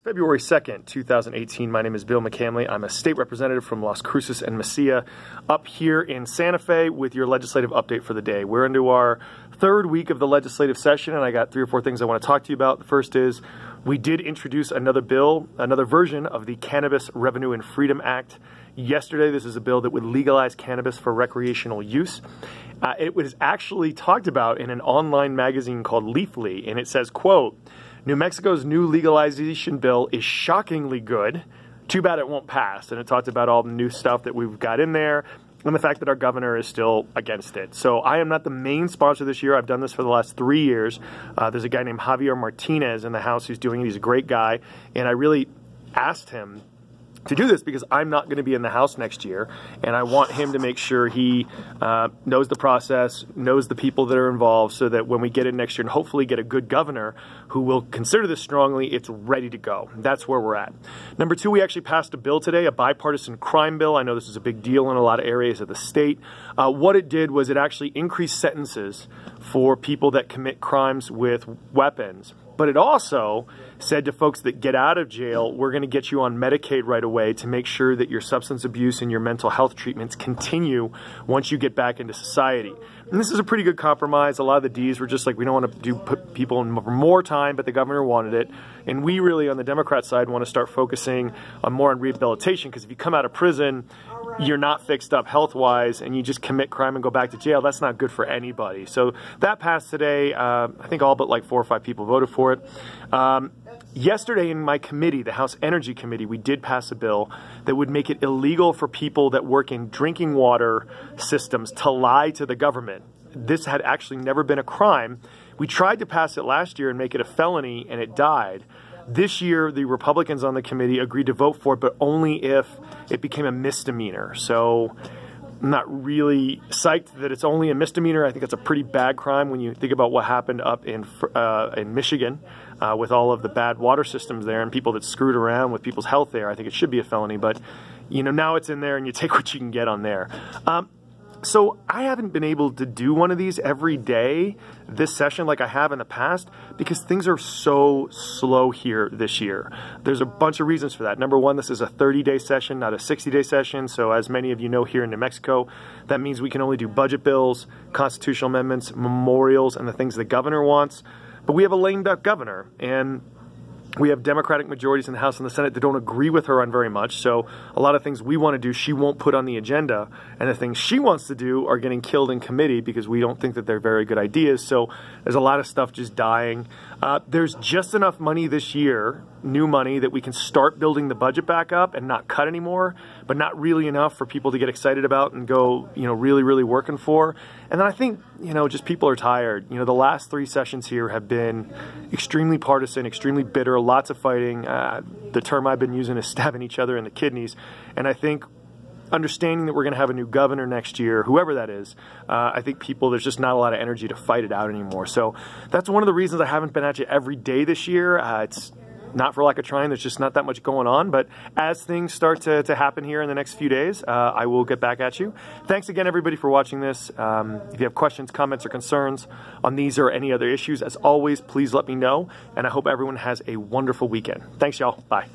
February 2nd, 2018. My name is Bill McCamley. I'm a state representative from Las Cruces and Mesilla up here in Santa Fe with your legislative update for the day. We're into our third week of the legislative session, and I got 3 or 4 things I want to talk to you about. The first is we did introduce another bill, another version of the Cannabis Revenue and Freedom Act yesterday. This is a bill that would legalize cannabis for recreational use. It was actually talked about in an online magazine called Leafly, and it says, quote, New Mexico's new legalization bill is shockingly good. Too bad it won't pass. And it talked about all the new stuff that we've got in there and the fact that our governor is still against it. So I am not the main sponsor this year. I've done this for the last 3 years. There's a guy named Javier Martinez in the House who's doing it. He's a great guy. And I really asked him to do this because I'm not going to be in the House next year, and I want him to make sure he knows the process, knows the people that are involved, so that when we get in next year and hopefully get a good governor who will consider this strongly, it's ready to go. That's where we're at. Number 2, we actually passed a bill today, a bipartisan crime bill. I know this is a big deal in a lot of areas of the state. What it did was it actually increased sentences for people that commit crimes with weapons. But it also said to folks that get out of jail, we're going to get you on Medicaid right away to make sure that your substance abuse and your mental health treatments continue once you get back into society. And this is a pretty good compromise. A lot of the D's were just like, we don't want to put people in more time, but the governor wanted it. And we really, on the Democrat side, want to start focusing more on rehabilitation, because if you come out of prison, you're not fixed up health-wise, and you just commit crime and go back to jail, that's not good for anybody. So that passed today. I think all but like 4 or 5 people voted for it. Yesterday in my committee, the House Energy Committee, we did pass a bill that would make it illegal for people that work in drinking water systems to lie to the government. This had actually never been a crime. We tried to pass it last year and make it a felony, and it died. This year, the Republicans on the committee agreed to vote for it, but only if it became a misdemeanor. So I'm not really psyched that it's only a misdemeanor. I think it's a pretty bad crime when you think about what happened up in Michigan with all of the bad water systems there and people that screwed around with people's health there. I think it should be a felony, but you know, now it's in there and you take what you can get on there. So I haven't been able to do one of these every day this session like I have in the past because things are so slow here this year. There's a bunch of reasons for that. Number 1, this is a 30-day session, not a 60-day session. So as many of you know, here in New Mexico, that means we can only do budget bills, constitutional amendments, memorials, and the things the governor wants. But we have a lame duck governor, and we have Democratic majorities in the House and the Senate that don't agree with her on very much. So a lot of things we want to do, she won't put on the agenda. And the things she wants to do are getting killed in committee because we don't think that they're very good ideas. So there's a lot of stuff just dying. There's just enough money this year, new money, that we can start building the budget back up and not cut anymore, but not really enough for people to get excited about and go, you know, really, really working for. And then I think, you know, just people are tired. You know, the last 3 sessions here have been extremely partisan, extremely bitter, lots of fighting. The term I've been using is stabbing each other in the kidneys. And I think understanding that we're going to have a new governor next year, whoever that is, I think there's just not a lot of energy to fight it out anymore. So that's one of the reasons I haven't been at you every day this year. It's not for lack of trying, there's just not that much going on. But as things start to happen here in the next few days, I will get back at you. Thanks again, everybody, for watching this. If you have questions, comments, or concerns on these or any other issues, as always, please let me know. And I hope everyone has a wonderful weekend. Thanks, y'all. Bye.